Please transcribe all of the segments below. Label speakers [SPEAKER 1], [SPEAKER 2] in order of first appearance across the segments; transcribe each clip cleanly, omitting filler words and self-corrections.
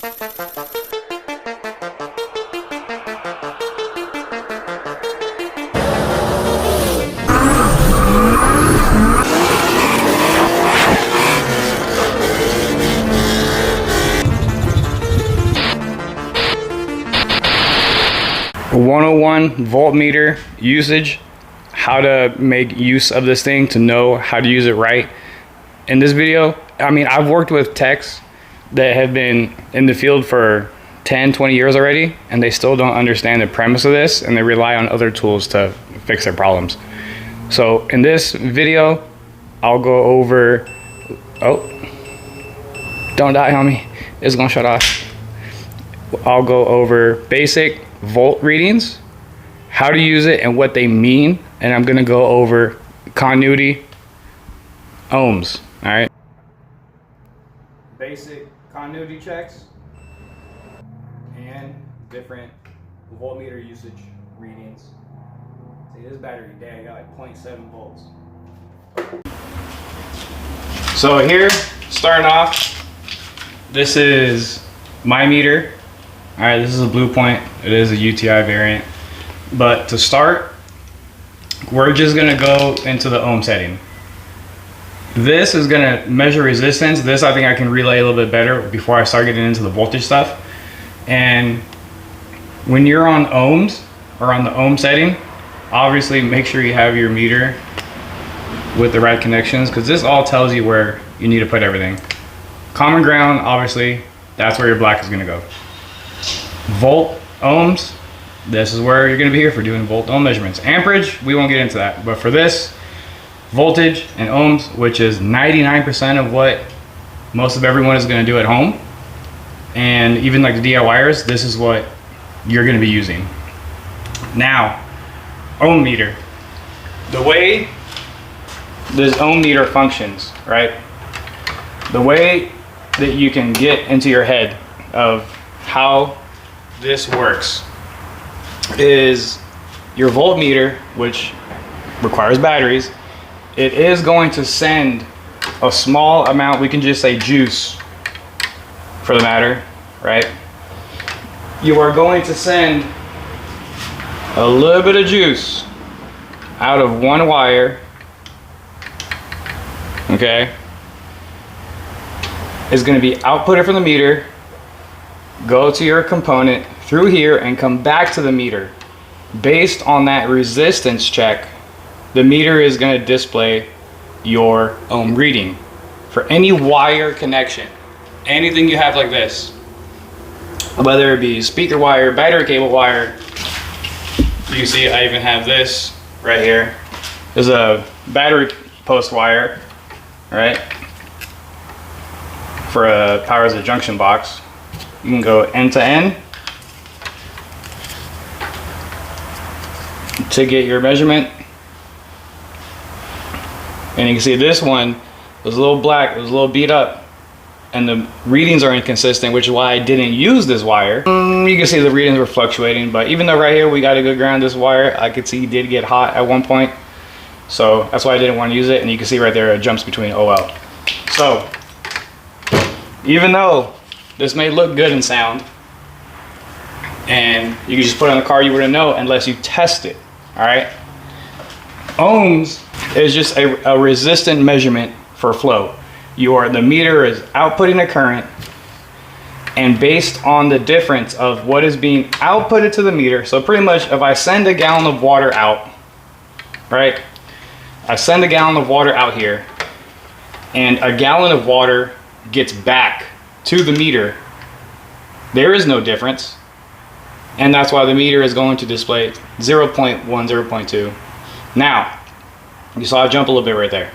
[SPEAKER 1] A 101 voltmeter usage, how to make use of this thing to know how to use it right. In this video, I mean, I've worked with techs that have been in the field for 10, 20 years already, and they still don't understand the premise of this, and they rely on other tools to fix their problems. So in this video, I'll go over, oh, don't die, homie. It's gonna shut off. I'll go over basic volt readings, how to use it and what they mean, and I'm gonna go over continuity ohms. All right, basic continuity checks and different voltmeter usage readings. See, this battery, dang, I got like 0.7 volts. So here, starting off, this is my meter. All right, this is a Blue Point. It is a UTI variant. But to start, we're just gonna go into the ohm setting. This is gonna measure resistance. This I think I can relay a little bit better before I start getting into the voltage stuff. And when you're on ohms or on the ohm setting, obviously make sure you have your meter with the right connections, because this all tells you where you need to put everything. Common ground, obviously, that's where your black is gonna go. Volt ohms, this is where you're going to be here for doing volt ohm measurements. Amperage, we won't get into that, but for this, voltage and ohms, which is 99% of what most of everyone is going to do at home, and even like the DIYers, this is what you're going to be using. Now, ohm meter. The way this ohm meter functions, right? The way that you can get into your head of how this works is your voltmeter, which requires batteries. It is going to send a small amount, we can just say juice for the matter, right? You are going to send a little bit of juice out of one wire, okay? It's going to be outputted from the meter, go to your component through here and come back to the meter. Based on that resistance check, the meter is going to display your ohm reading for any wire connection. Anything you have like this, whether it be speaker wire, battery cable wire. You can see I even have this right here. There's a battery post wire, right? For a powers a junction box. You can go end to end to get your measurement. And you can see this one was a little black, it was a little beat up, and the readings are inconsistent, which is why I didn't use this wire. You can see the readings were fluctuating, but even though right here we got a good ground, this wire I could see did get hot at one point. So that's why I didn't want to use it, and you can see right there it jumps between OL. So even though this may look good and sound, and you can just put it on the car, you wouldn't know unless you test it. All right. Ohms is just a resistant measurement for flow. The meter is outputting a current, and based on the difference of what is being outputted to the meter. So pretty much, if I send a gallon of water out, right? I send a gallon of water out here, and a gallon of water gets back to the meter, there is no difference, and that's why the meter is going to display 0.1, 0.2. Now, you saw I jump a little bit right there.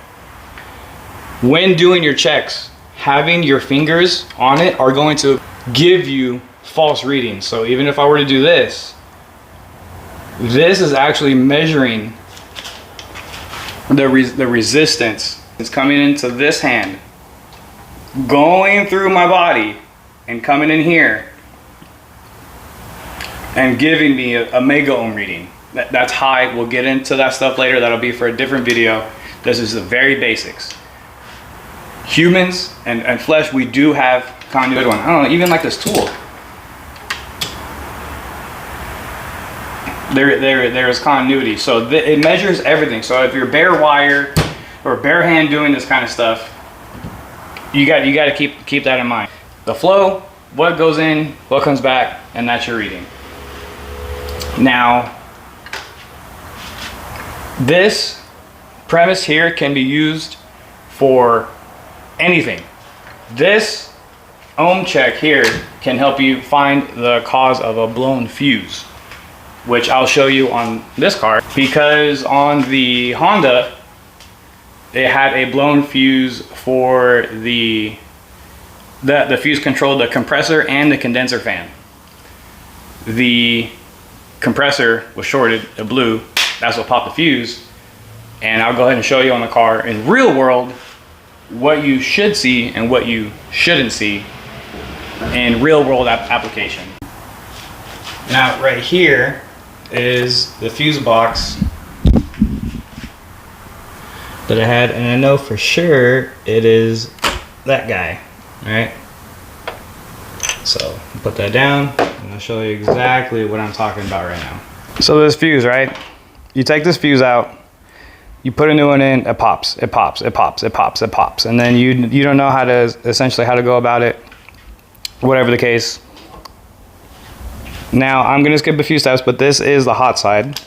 [SPEAKER 1] When doing your checks, having your fingers on it are going to give you false readings. So even if I were to do this, this is actually measuring the resistance. It's coming into this hand, going through my body and coming in here and giving me a mega ohm reading. That's high. We'll get into that stuff later. That'll be for a different video. This is the very basics. Humans and flesh, we do have continuity one. I don't know, even like this tool. There's continuity. So it measures everything. So if you're bare wire or bare hand doing this kind of stuff, you got to keep that in mind. The flow, what goes in, what comes back, and that's your reading. Now, this premise here can be used for anything. This ohm check here can help you find the cause of a blown fuse, which I'll show you on this car, because on the Honda, it had a blown fuse for the fuse controlled the compressor and the condenser fan. The compressor was shorted, it blew, that's what popped the fuse. And I'll go ahead and show you on the car in real world what you should see and what you shouldn't see in real world application. Now right here is the fuse box that I had, and I know for sure it is that guy, right? So put that down and I'll show you exactly what I'm talking about right now. So this fuse, right? You take this fuse out, you put a new one in, it pops, it pops, it pops, it pops, it pops. And then you don't know how to, essentially how to go about it, whatever the case. Now I'm gonna skip a few steps, but this is the hot side.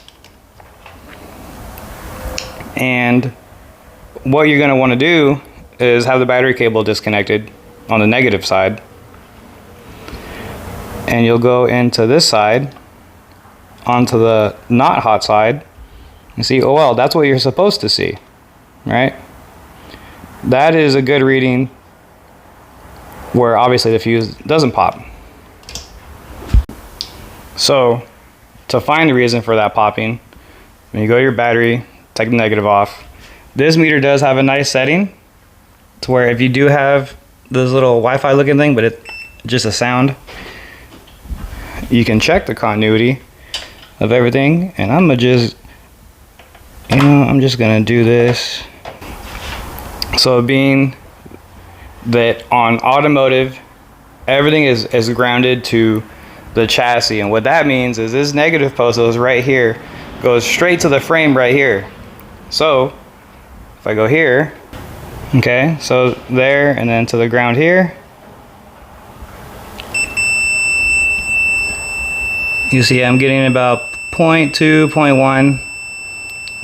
[SPEAKER 1] And what you're gonna wanna do is have the battery cable disconnected on the negative side. And you'll go into this side, onto the not hot side, and see, oh well, that's what you're supposed to see, right? That is a good reading where obviously the fuse doesn't pop. So to find the reason for that popping, when you go to your battery, take the negative off. This meter does have a nice setting to where if you do have this little Wi-Fi looking thing, but it's just a sound, you can check the continuity of everything. And I'm just gonna do this. So being that on automotive, everything is grounded to the chassis, and what that means is this negative post that was right here goes straight to the frame right here. So if I go here, okay, so there, and then to the ground here, you see I'm getting about 0.2, 0.1,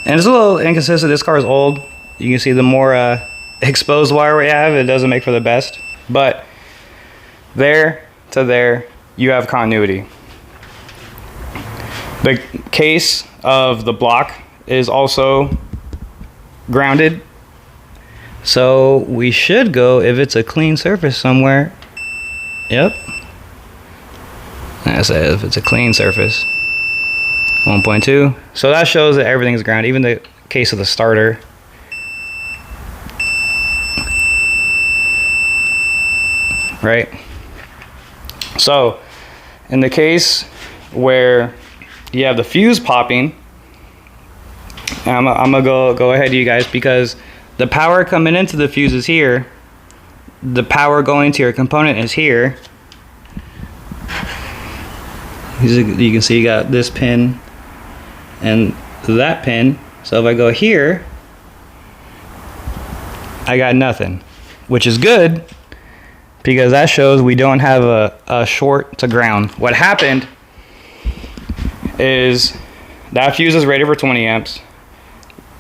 [SPEAKER 1] and it's a little inconsistent. This car is old. You can see the more exposed wire we have, it doesn't make for the best, but there to there you have continuity. The case of the block is also grounded, so we should go, if it's a clean surface somewhere, yep, I said if it's a clean surface, 1.2, so that shows that everything's grounded, even the case of the starter. Right? So in the case where you have the fuse popping, I'm gonna go ahead you guys, because the power coming into the fuse is here, the power going to your component is here. You can see you got this pin and that pin. So if I go here, I got nothing, which is good, because that shows we don't have a short to ground. What happened is that fuse is rated for 20 amps.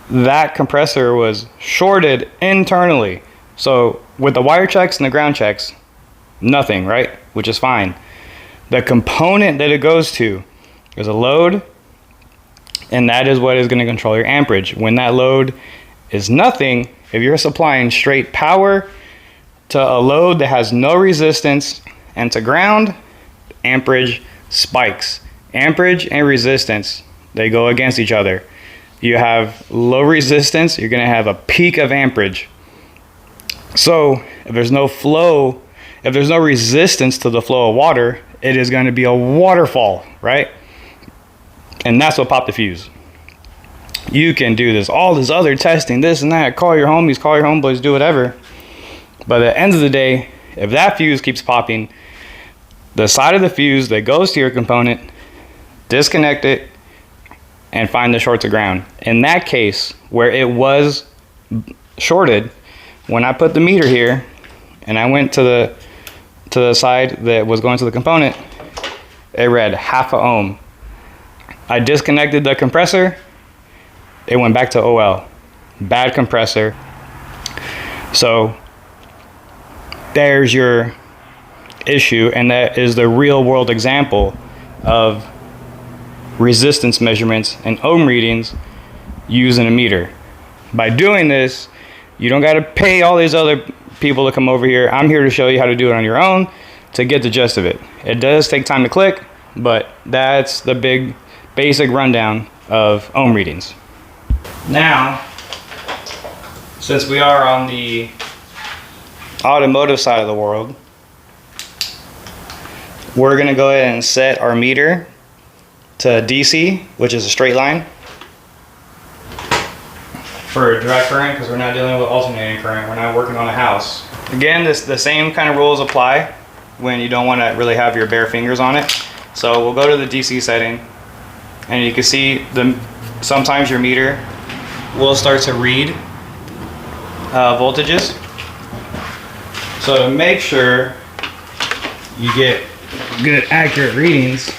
[SPEAKER 1] That compressor was shorted internally. So with the wire checks and the ground checks, nothing, right? Which is fine. The component that it goes to is a load, and that is what is going to control your amperage. When that load is nothing, if you're supplying straight power to a load that has no resistance and to ground, amperage spikes. Amperage and resistance, they go against each other. You have low resistance, you're gonna have a peak of amperage. So if there's no flow, if there's no resistance to the flow of water, it is gonna be a waterfall, right? And that's what popped the fuse. You can do this, all this other testing, this and that, call your homies, call your homeboys, do whatever. But at the end of the day, If that fuse keeps popping, the side of the fuse that goes to your component, disconnect it and find the short to ground. In that case, where it was shorted, when I put the meter here and I went to the side that was going to the component, it read 0.5 ohm. I disconnected the compressor, it went back to OL. Bad compressor. So there's your issue, and that is the real world example of resistance measurements and ohm readings using a meter. By doing this, you don't got to pay all these other people to come over here. I'm here to show you how to do it on your own to get the gist of it. It does take time to click, but that's the big basic rundown of ohm readings. Now, since we are on the automotive side of the world, we're going to go ahead and set our meter to DC, which is a straight line, for direct current, because we're not dealing with alternating current. We're not working on a house. Again, the same kind of rules apply when you don't want to really have your bare fingers on it. So we'll go to the DC setting, and you can see sometimes your meter will start to read voltages. So to make sure you get good accurate readings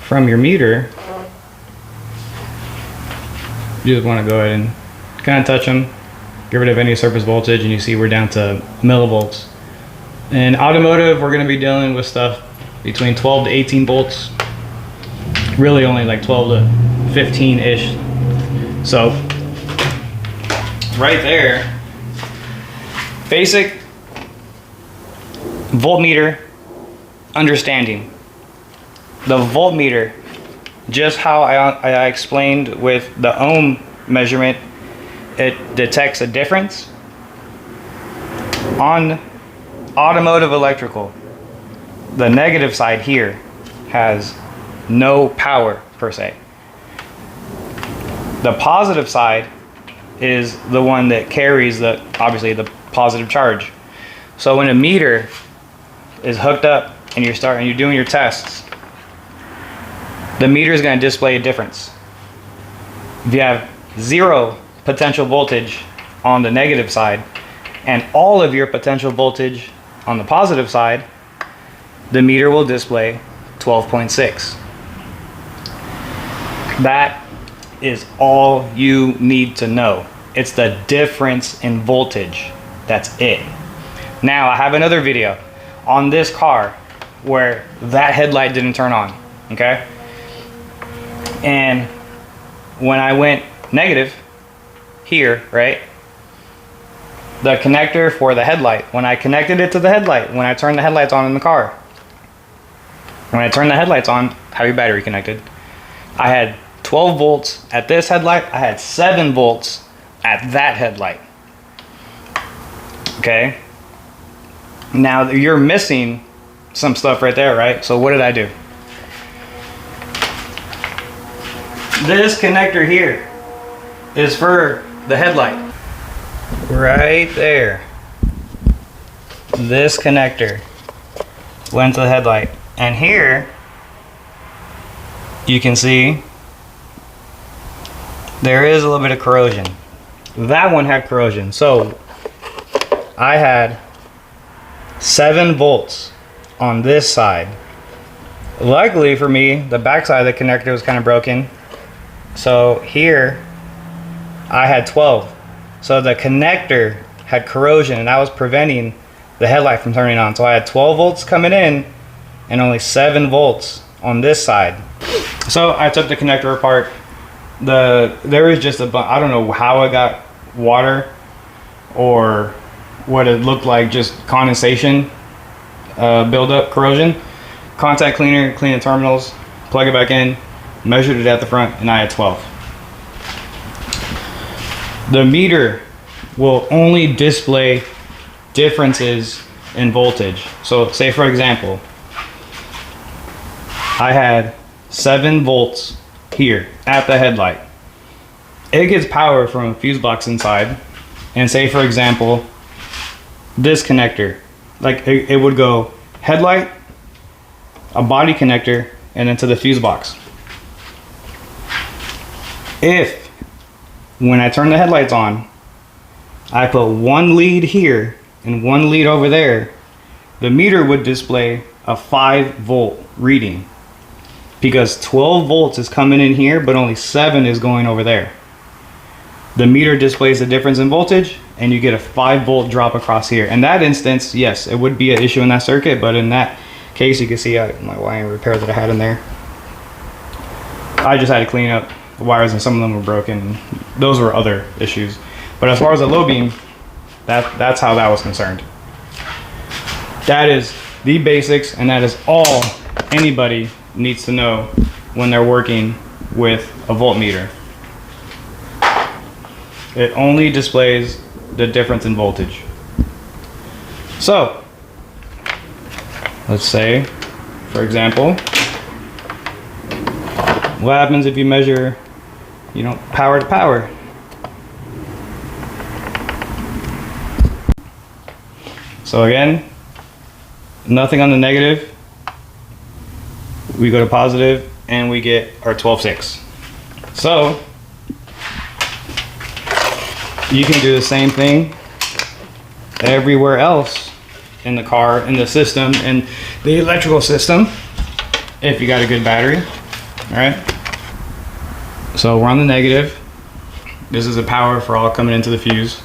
[SPEAKER 1] from your meter, you just want to go ahead and kind of touch them, get rid of any surface voltage, and you see we're down to millivolts. In automotive, we're going to be dealing with stuff between 12 to 18 volts, really only like 12 to 15-ish. So right there, basic voltmeter understanding. The voltmeter, just how I explained with the ohm measurement, it detects a difference. On automotive electrical, the negative side here has no power per se. The positive side is the one that carries obviously the positive charge. So when a meter is hooked up and you're doing your tests, the meter is going to display a difference. If you have 0 potential voltage on the negative side and all of your potential voltage on the positive side, the meter will display 12.6. That is all you need to know. It's the difference in voltage. That's it. Now, I have another video on this car where that headlight didn't turn on, okay? And when I went negative here, right? The connector for the headlight, when I connected it to the headlight, when I turned the headlights on in the car, when I turned the headlights on, have your battery connected, I had 12 volts at this headlight, I had 7 volts at that headlight. Okay? Now you're missing some stuff right there, right? So what did I do? This connector here is for the headlight. Right there. This connector went to the headlight. And here you can see there is a little bit of corrosion. That one had corrosion. So I had 7 volts on this side. Luckily for me, the back side of the connector was kind of broken. So here I had 12. So the connector had corrosion and that was preventing the headlight from turning on. So I had 12 volts coming in and only 7 volts on this side. So I took the connector apart. There was just I don't know how it got water or what it looked like, just condensation buildup, corrosion. Contact cleaner, clean the terminals, plug it back in, measured it at the front, and I had 12. The meter will only display differences in voltage. So say for example, I had 7 volts here at the headlight. It gets power from a fuse box inside, and say for example this connector. Like it would go headlight, a body connector, and then to the fuse box. If, when I turn the headlights on, I put one lead here and one lead over there, the meter would display a 5-volt reading, because 12 volts is coming in here, but only 7 is going over there. The meter displays the difference in voltage, and you get a 5-volt drop across here. In that instance, yes, it would be an issue in that circuit, but in that case, you can see my wiring repair that I had in there. I just had to clean up the wires, and some of them were broken. Those were other issues. But as far as the low beam, that's how that was concerned. That is the basics, and that is all anybody needs to know when they're working with a voltmeter. It only displays the difference in voltage. So, let's say, for example, what happens if you measure, power to power? So again, nothing on the negative. We go to positive and we get our 12.6. So you can do the same thing everywhere else in the car, in the system, in the electrical system, if you got a good battery. All right. So we're on the negative. This is the power for all coming into the fuse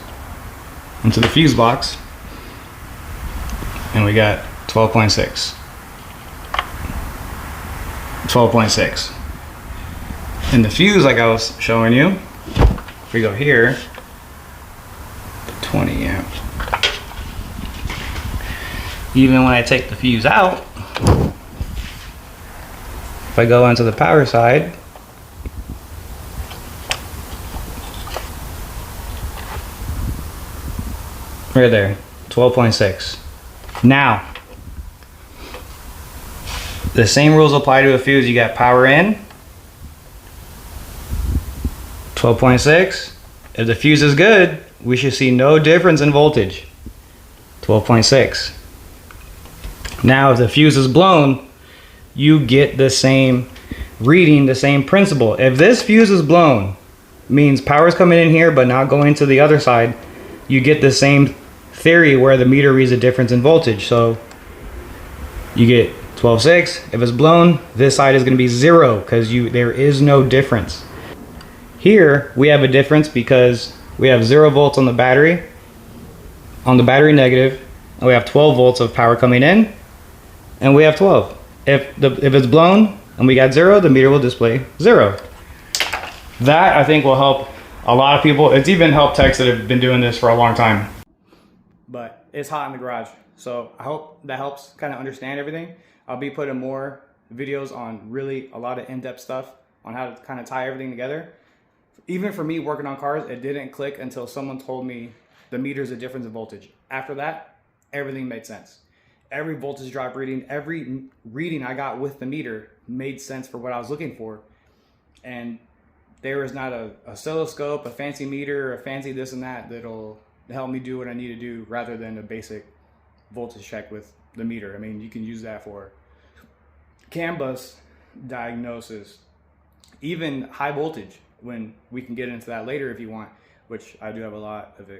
[SPEAKER 1] box. And we got 12.6. 12.6. And the fuse, like I was showing you, if we go here, 20 amp. Even when I take the fuse out, if I go onto the power side, right there, 12.6. Now, the same rules apply to a fuse. You got power in, 12.6. If the fuse is good, we should see no difference in voltage, 12.6. Now, if the fuse is blown, you get the same reading, the same principle. If this fuse is blown, means power is coming in here but not going to the other side, you get the same theory where the meter reads a difference in voltage. So you get 12.6. If it's blown, this side is going to be 0 because there is no difference. Here we have a difference because we have 0 volts on the battery negative, and we have 12 volts of power coming in, and we have 12. If it's blown and we got 0, the meter will display 0. That, I think, will help a lot of people. It's even helped techs that have been doing this for a long time. But it's hot in the garage, so I hope that helps kind of understand everything. I'll be putting more videos on really a lot of in-depth stuff on how to kind of tie everything together. Even for me working on cars, it didn't click until someone told me the meter's a difference in voltage. After that, everything made sense. Every voltage drop reading, every reading I got with the meter made sense for what I was looking for. And there is not a oscilloscope, a fancy meter, a fancy this and that that'll help me do what I need to do rather than a basic voltage check with the meter. I mean, you can use that for CAN bus diagnosis, even high voltage, when we can get into that later if you want, which I do have a lot of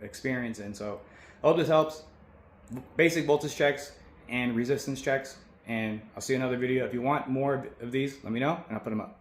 [SPEAKER 1] experience in. So I hope this helps. Basic voltage checks and resistance checks, and I'll see you in another video. If you want more of these, let me know and I'll put them up.